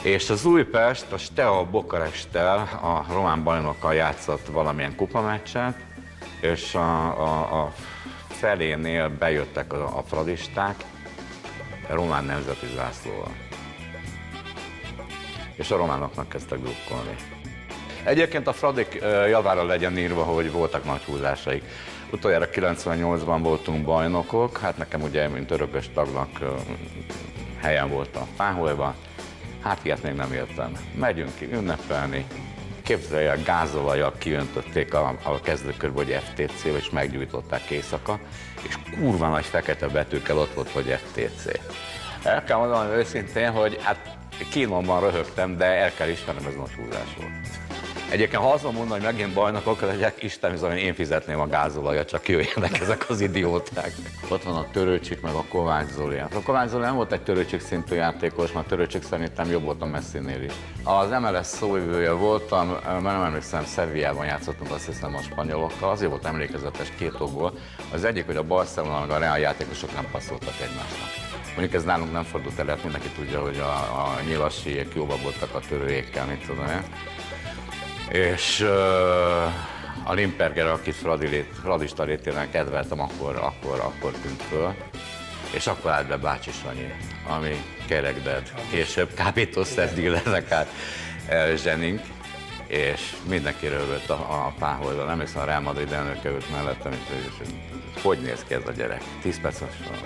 S10: És az Újpest a Steaua Bukaresttel, a román bajnokkal játszott valamilyen kupameccset, és a felénél bejöttek a fradisták a román nemzeti zászlóval. És a románoknak kezdtek drukkolni. Egyébként a Fradik javára legyen írva, hogy voltak nagy húzásaik. Utoljára 98-ban voltunk bajnokok, hát nekem ugye, mint örökös tagnak helyen volt a Páholyban. Hát ilyet még nem éltem. Megyünk ki ünnepelni. Képzelj el, gázolajjal kiöntötték a kezdőkörbe, hogy FTC, és meggyújtották éjszaka, és kurva nagy fekete betűkkel ott volt, hogy FTC. El kell mondanom őszintén, hogy hát kínomban röhögtem, de el kell ismernem, ez nagy húzás volt. Egyébként ha azt mondom, hogy megint bajnokok legyek, Isten bizony, én fizetném a gázolajat, csak jöjjenek ezek az idióták. Ott van a Törőcsik, meg a Kovács Zoli. A Kovács Zoli nem volt egy Törőcsik szintű játékos, mert Törőcsik szerintem jobb volt a Messinél is. Az MLS szóvivője voltam, mert nem emlékszem, Sevillában játszottunk, azt hiszem, a spanyolokkal, azért volt emlékezetes két okból. Az egyik, hogy a Barcelona meg a Real játékosok nem passzoltak egymásnak. Mondjuk ez nálunk nem fordult el, mindenki tudja, hogy a nyilasiek jóban voltak a törőjékkel, mit tudom én. És a Limperger, akit fradista rétében kedveltem, akkor tűnt föl. És akkor állt be Bácsi Sanyi, ami kerekded. Később kábítószer dílernek át zsenink, és mindenki röhögött a Páholyban. Emlékszem, a Real Madrid elnöke ült mellettem, és hogy néz ki ez a gyerek? 10 perces van.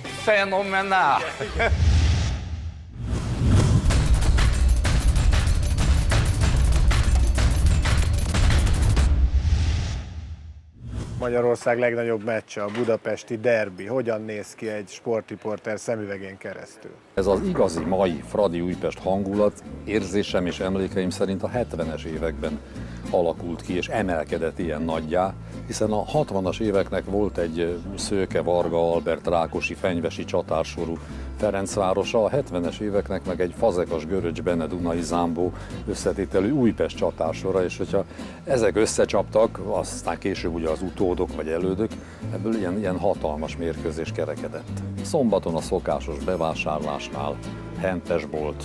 S10: Fenomenál!
S2: Magyarország legnagyobb meccse, a budapesti derbi. Hogyan néz ki egy sportriporter szemüvegén keresztül?
S11: Ez az igazi mai Fradi Újpest hangulat érzésem és emlékeim szerint a 70-es években alakult ki és emelkedett ilyen nagyjá, hiszen a 60-as éveknek volt egy Szőke, Varga, Albert, Rákosi, Fenyvesi csatársorú Ferencvárosa, a 70-es éveknek meg egy Fazekas, Göröcs, Bene, Dunai, Zámbó összetételű Újpest csatársora, és hogyha ezek összecsaptak, aztán később ugye az utódok vagy elődök, ebből ilyen hatalmas mérkőzés kerekedett. Szombaton a szokásos bevásárlásnál hentesbolt,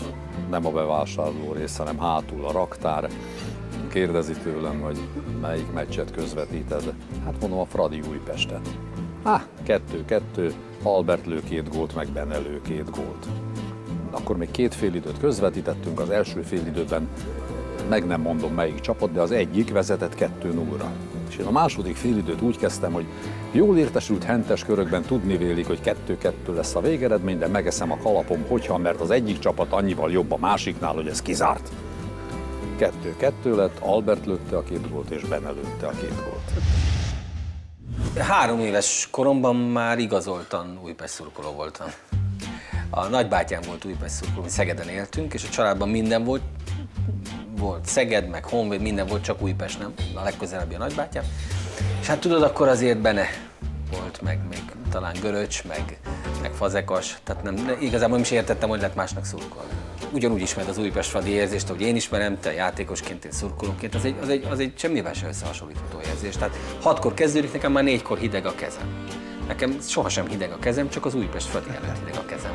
S11: nem a bevásárló rész, hanem hátul a raktár. Kérdezi tőlem, hogy melyik meccset közvetíted. Hát mondom, a Fradi Újpestet. 2-2, Albert lő 2 gólt, meg Bene lő 2 gólt. Akkor még 2 félidőt közvetítettünk, az első félidőben meg nem mondom melyik csapat, de az egyik vezetett 2-0-ra. És én a második félidőt úgy kezdtem, hogy jól értesült hentes körökben tudni vélik, hogy 2-2 lesz a végeredmény, de megeszem a kalapom, hogyha, mert az egyik csapat annyival jobb a másiknál, hogy ez kizárt. 2-2 lett, Albert lőtte a 2 gólt, és Bene lőtte a 2 gólt.
S18: 3 éves koromban már igazoltan Újpest szurkoló voltam. A nagybátyám volt Újpest szurkoló, mi Szegeden éltünk, és a családban minden volt. Volt Szeged, meg Honvéd, minden volt, csak Újpest nem. A legközelebbi a nagybátyám. És hát tudod, akkor azért Bene volt, meg még talán Göröcs, meg Fazekas. Tehát nem, igazából nem is értettem, hogy lett másnak szurkolni. Ugyanúgy ismered az Újpest-Fradi érzést, hogy én ismerem, te játékosként, én szurkolóként, az egy semmivel sem összehasonlítható érzés. Tehát 6-kor kezdődik, nekem már 4-kor hideg a kezem. Nekem sohasem hideg a kezem, csak az Újpest-Fradi előtt hideg a kezem.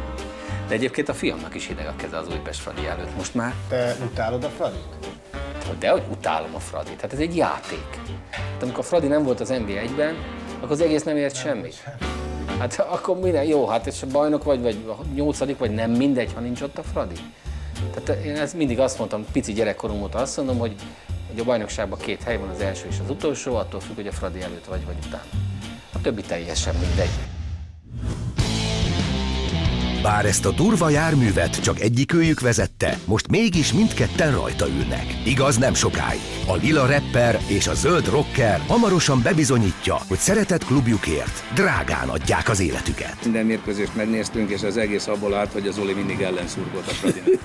S18: De egyébként a fiamnak is hideg a keze az Újpest-Fradi előtt most már.
S2: Te utálod a Fradit?
S18: Dehogy utálom a Fradit, hát ez egy játék. Hát amikor a Fradi nem volt az NB1-ben, akkor az egész nem ért semmit. Hát akkor minden, jó, hát és bajnok vagy 8. vagy nem mindegy, ha nincs ott a Fradi. Tehát én ezt mindig azt mondtam, pici gyerekkorom óta azt mondom, hogy a bajnokságban 2 hely van, az első és az utolsó, attól függ, hogy a Fradi előtt vagy utána. A többi teljesen mindegy.
S3: Bár ezt a durva járművet csak egyikőjük vezette, most mégis mindketten rajta ülnek. Igaz, nem sokáig. A lila rapper és a zöld rocker hamarosan bebizonyítja, hogy szeretett klubjukért drágán adják az életüket.
S12: Minden mérkőzést megnéztünk, és az egész abból állt, hogy az Zoli mindig ellenszurkolt a Fradinak.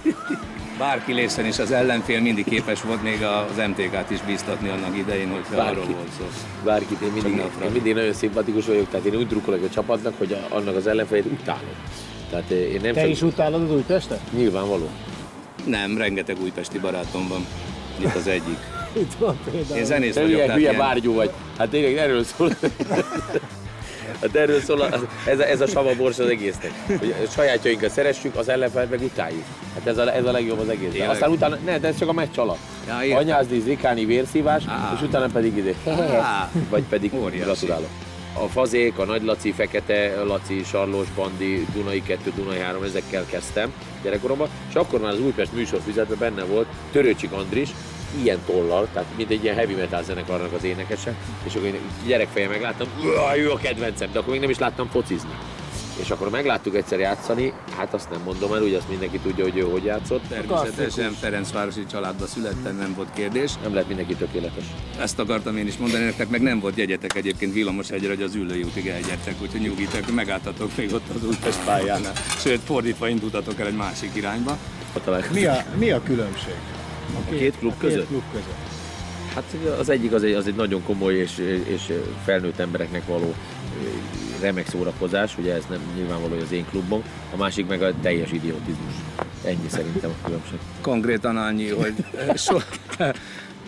S12: Bárki lészen is az ellenfél mindig képes volt még az MTK-t is bíztatni annak idején, hogy arról volt szó.
S13: Bárkit, én mindig nagyon szimpatikus vagyok, tehát én úgy drukkolok a csapatnak, hogy annak az ellenfelét utálom. Tehát én nem
S2: Te is utálod az Újpestet?
S13: Nyilvánvaló.
S12: Nem, rengeteg újpesti barátom van. Itt az egyik.
S2: Itt van például.
S12: Én zenész vagyok.
S13: Hülye bárgyú vagy. Hát tényleg erről szól. Hát erről szól ez a savabors az egésznek. Hogy a sajátjainkat szeressük, az ellenfelet meg utáljuk. Hát ez a legjobb az egész. De aztán utána, de ez csak a meccs alatt. Ja, anyázni, zrikáni, vérszívás, és utána pedig vagy pedig gratulálok. A Fazék, a Nagy Laci, Fekete Laci, Sarlós Bandi, Dunai 2, Dunai 3, ezekkel kezdtem gyerekkoromban, és akkor már az Újpest műsorfüzetben benne volt Törőcsik Andris, ilyen tollal, tehát mint egy ilyen heavy metal zenekarnak az énekese, és akkor én gyerekfejem megláttam, ő a kedvencem, de akkor még nem is láttam focizni. És akkor megláttuk egyszer játszani, hát azt nem mondom el, úgy azt mindenki tudja, hogy ő hogy játszott.
S12: Természetesen Ferencvárosi családba születtem, nem volt kérdés.
S13: Nem lehet mindenki tökéletes.
S12: Ezt akartam én is mondani nektek, meg nem volt jegyetek egyébként Villamosegyre, hogy az Üllői útig elgyertek, úgyhogy nyugitek, megálltatok még ott az Újpest pályánál. Sőt, fordítva indultatok el egy másik irányba.
S2: Mi a különbség?
S13: A két klub között? Hát az egyik az egy nagyon komoly és felnőtt embereknek való remek szórakozás, ugye ez nem nyilvánvaló, hogy az én klubom, a másik meg a teljes idiotizmus. Ennyi szerintem a különbség.
S12: Konkrétan annyi, hogy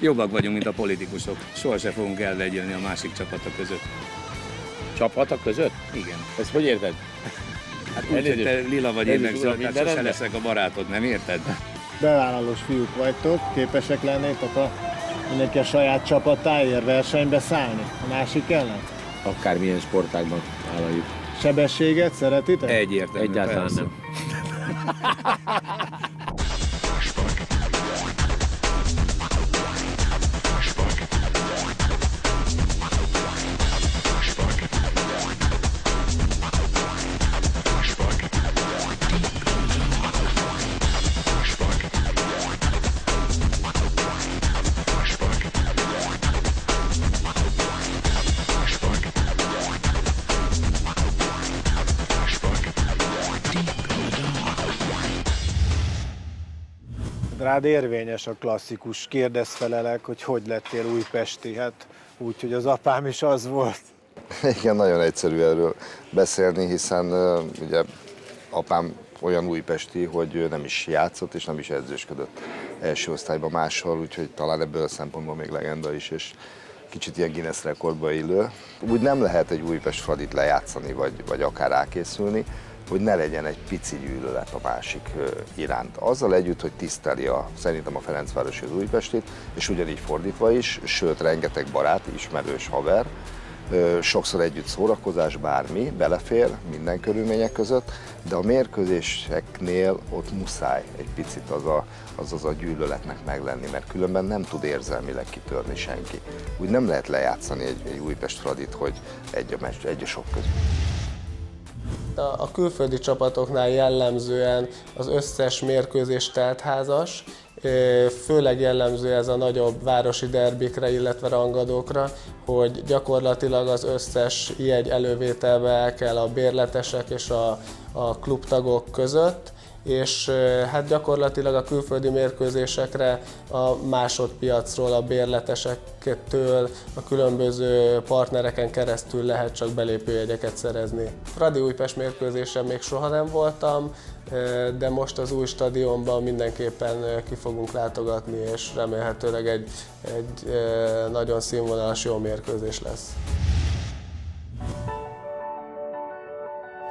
S12: jobbak vagyunk, mint a politikusok. Soha se fogunk elvegyelni a másik csapatok között.
S13: Csapatok között?
S12: Igen.
S13: Ezt hogy érted?
S12: Hát úgy, hogy te lila vagy én meg zöld, tehát sose leszek a barátod, nem érted?
S2: Bevállalós fiúk vagytok, képesek lennétek mindenki a saját csapatáért versenybe szállni a másik ellen?
S13: Akármilyen sportágban vállaljuk.
S2: Sebességet szeretitek?
S12: Egyértelmű.
S13: Egyáltalán
S12: persze.
S13: nem.
S2: Rád érvényes a klasszikus kérdezfelelek, hogy lettél újpesti, hát úgy, hogy az apám is az volt.
S14: Igen, nagyon egyszerű erről beszélni, hiszen ugye apám olyan újpesti, hogy ő nem is játszott és nem is edzősködött első osztályban máshol, úgyhogy talán ebből a szempontból még legenda is, és kicsit ilyen Guinness rekordba illő. Úgy nem lehet egy Újpest Fradit lejátszani, vagy akár rákészülni, hogy ne legyen egy pici gyűlölet a másik iránt. Azzal együtt, hogy tiszteli szerintem a Ferencvárosi az Újpestit, és ugyanígy fordítva is, sőt rengeteg barát, ismerős haver, sokszor együtt szórakozás, bármi, belefér minden körülmények között, de a mérkőzéseknél ott muszáj egy picit az a gyűlöletnek meglenni, mert különben nem tud érzelmileg kitörni senki. Úgy nem lehet lejátszani egy Újpest Fradit, hogy egy a sok között.
S15: A külföldi csapatoknál jellemzően az összes mérkőzés teltházas, főleg jellemző ez a nagyobb városi derbikre, illetve rangadókra, hogy gyakorlatilag az összes jegy elővételbe el kell a bérletesek és a klubtagok között, és hát gyakorlatilag a külföldi mérkőzésekre a másodpiacról, a bérletesektől, a különböző partnereken keresztül lehet csak belépőjegyeket szerezni. Fradi Újpest mérkőzésen még soha nem voltam, de most az új stadionban mindenképpen ki fogunk látogatni, és remélhetőleg egy nagyon színvonalas, jó mérkőzés lesz.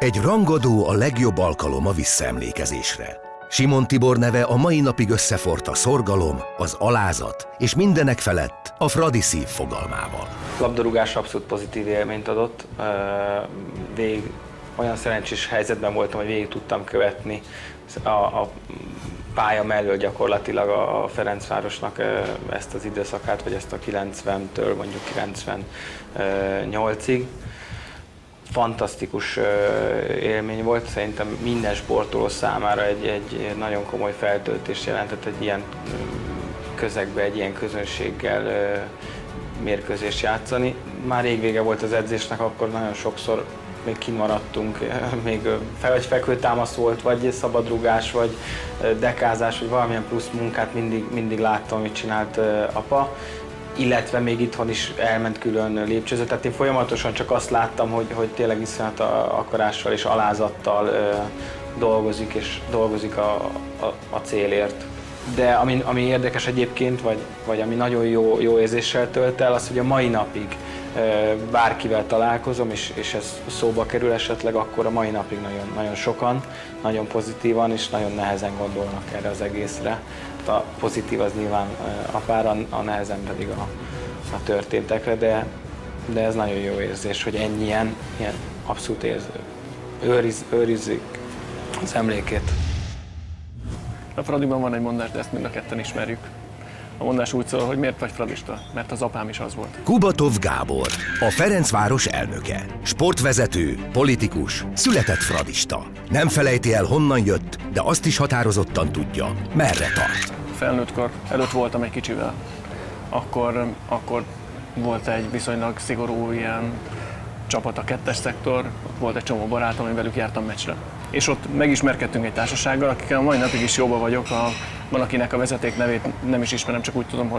S3: Egy rangadó a legjobb alkalom a visszaemlékezésre. Simon Tibor neve a mai napig összeforrt a szorgalom, az alázat és mindenek felett a Fradi szív fogalmával.
S16: Labdarúgás abszolút pozitív élményt adott. Végig olyan szerencsés helyzetben voltam, hogy végig tudtam követni a pálya mellől gyakorlatilag a Ferencvárosnak ezt az időszakát, vagy ezt a 90-től mondjuk 98-ig. Fantasztikus élmény volt, szerintem minden sportoló számára egy nagyon komoly feltöltést jelentett egy ilyen közegbe, egy ilyen közönséggel mérkőzést játszani. Már rég vége volt az edzésnek, akkor nagyon sokszor még kimaradtunk, még vagy fekvőtámasz volt, vagy szabadrugás, vagy dekázás, vagy valamilyen plusz munkát mindig láttam, amit csinált apa. Illetve még itthon is elment külön lépcsőző, tehát én folyamatosan csak azt láttam, hogy tényleg iszonyat akarással és alázattal dolgozik, és dolgozik a célért. De ami érdekes egyébként, vagy ami nagyon jó érzéssel tölt el, az, hogy a mai napig bárkivel találkozom, és ez szóba kerül esetleg, akkor a mai napig nagyon sokan, nagyon pozitívan és nagyon nehezen gondolnak erre az egészre. A pozitív az nyilván apára, a nehezen pedig a történtekre, de ez nagyon jó érzés, hogy ennyien ilyen abszolút őrizik az emlékét.
S17: A Fradiban van egy mondás, de ezt mind a ketten ismerjük. A mondás úgy szól, hogy miért vagy fradista, mert az apám is az volt.
S3: Kubatov Gábor, a Ferencváros elnöke. Sportvezető, politikus, született fradista. Nem felejti el, honnan jött, de azt is határozottan tudja, merre tart.
S17: Felnőttkor előtt voltam egy kicsivel. Akkor volt egy viszonylag szigorú ilyen csapat, a 2-es szektor, volt egy csomó barátom, én velük jártam meccsre. És ott megismerkedtünk egy társasággal, akikkel a mai napig is jóba vagyok. Van, akinek a vezeték nevét nem is ismerem, csak úgy tudom,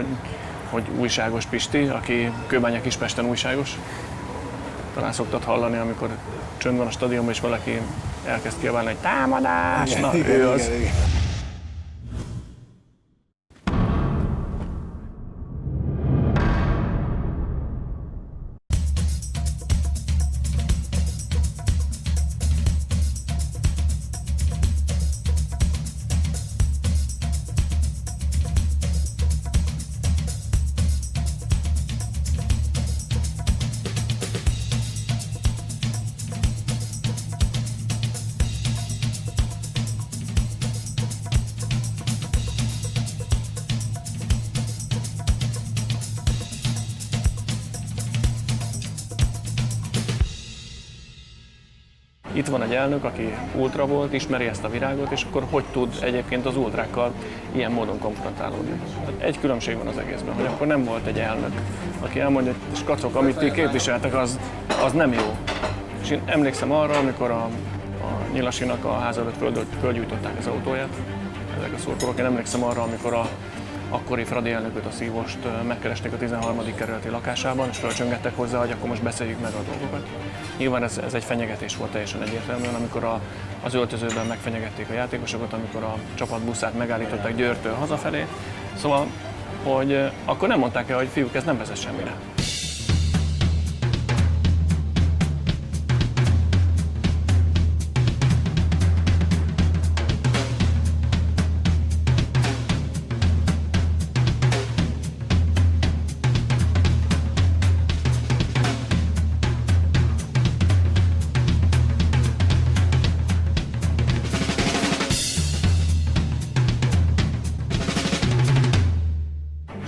S17: hogy Újságos Pisti, aki Kőbánya-Kispesten újságos. Talán szoktad hallani, amikor csönd van a stadionban, és valaki elkezd kiabálni, hogy támadás! Na, ő az. Itt van egy elnök, aki ultra volt, ismeri ezt a virágot, és akkor hogy tud egyébként az ultrákkal ilyen módon konfrontálódni? Egy különbség van az egészben, hogy akkor nem volt egy elnök, aki elmondja, hogy skacok, amit ti képviseltek, az nem jó. És én emlékszem arra, amikor a Nyilasinak a ház előtt fölgyújtották az autóját, ezek a szurkolók. Én emlékszem arra, amikor a akkori Fradi elnököt, a Szívost megkeresték a 13. kerületi lakásában, és fölcsöngettek hozzá, hogy akkor most beszéljük meg a dolgokat. Nyilván ez egy fenyegetés volt teljesen egyértelműen, amikor az öltözőben megfenyegették a játékosokat, amikor a csapatbuszát megállították Győrtől hazafelé. Szóval, hogy akkor nem mondták el, hogy fiúk, ez nem vezet semmire.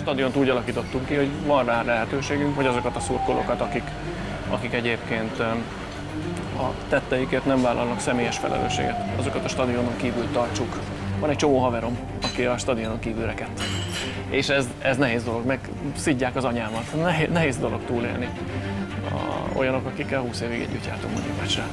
S17: Stadiont úgy alakítottunk ki, hogy van rá lehetőségünk, hogy azokat a szurkolókat, akik egyébként a tetteikért nem vállalnak személyes felelősséget, azokat a stadionon kívül tartsuk. Van egy csomó haverom, aki a stadionon kívül rekedt. És ez nehéz dolog, meg szidják az anyámat. Nehéz dolog túlélni. Olyanok, akikkel 20 évig együtt jártunk mondjuk meccsre.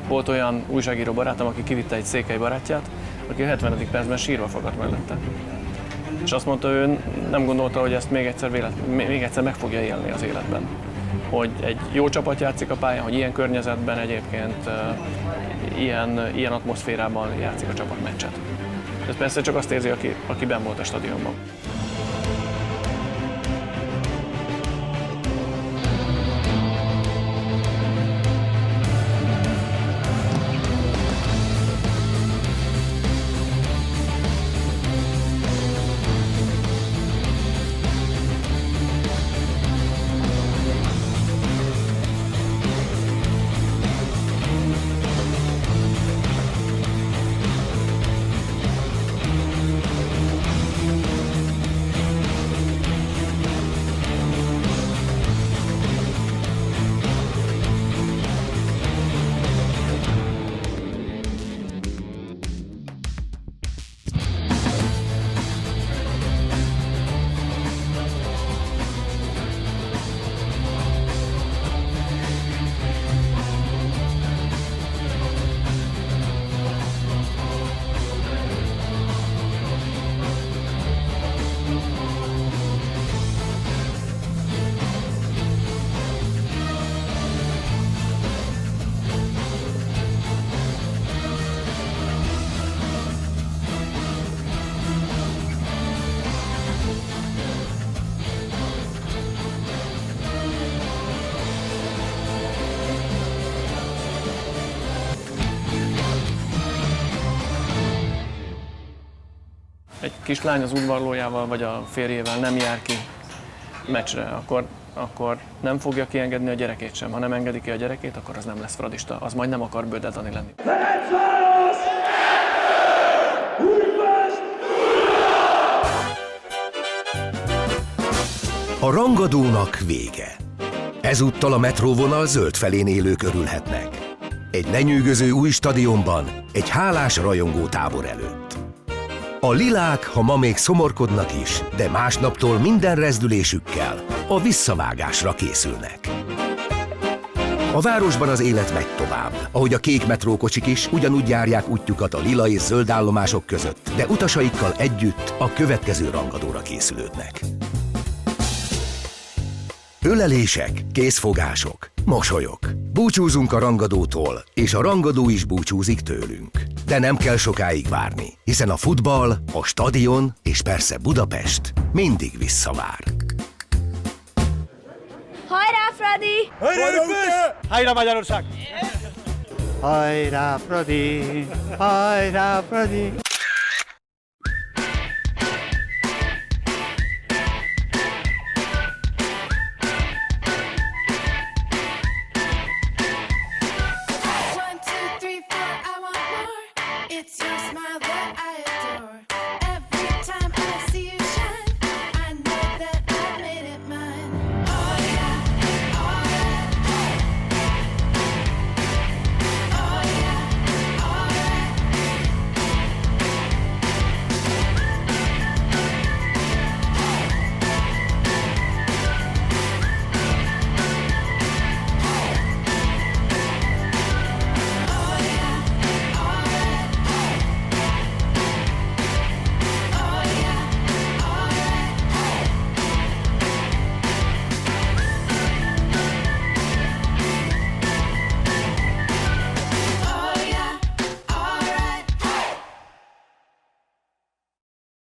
S17: Volt olyan újságíró barátom, aki kivitte egy székely barátját, aki a 70. percben sírva fakadt mellette. És azt mondta, ő nem gondolta, hogy ezt még egyszer meg fogja élni az életben. Hogy egy jó csapat játszik a pályán, hogy ilyen környezetben egyébként, ilyen atmoszférában játszik a csapat meccset. Ez persze csak azt érzi, aki benn volt a stadionban. Egy kislány az udvarlójával vagy a férjével nem jár ki meccsre, akkor nem fogja kiengedni a gyerekét sem. Ha nem engedi ki a gyerekét, akkor az nem lesz fradista, az majd nem akar Böde Dani lenni.
S21: Ferencváros! Újpest!
S3: A rangadónak vége. Ezúttal a metróvonal zöld felén élők örülhetnek. Egy lenyűgöző új stadionban, egy hálás rajongó tábor előtt. A lilák, ha ma még szomorkodnak is, de másnaptól minden rezdülésükkel a visszavágásra készülnek. A városban az élet megy tovább, ahogy a kék metrókocsik is ugyanúgy járják útjukat a lila és zöld állomások között, de utasaikkal együtt a következő rangadóra készülődnek. Ölelések, készfogások, mosolyok. Búcsúzunk a rangadótól, és a rangadó is búcsúzik tőlünk. De nem kell sokáig várni, hiszen a futball, a stadion és persze Budapest mindig visszavár.
S21: Hajrá, Fradi!
S2: Hajrá Magyarország!
S5: Hajrá, Fradi! Hajrá, Fradi!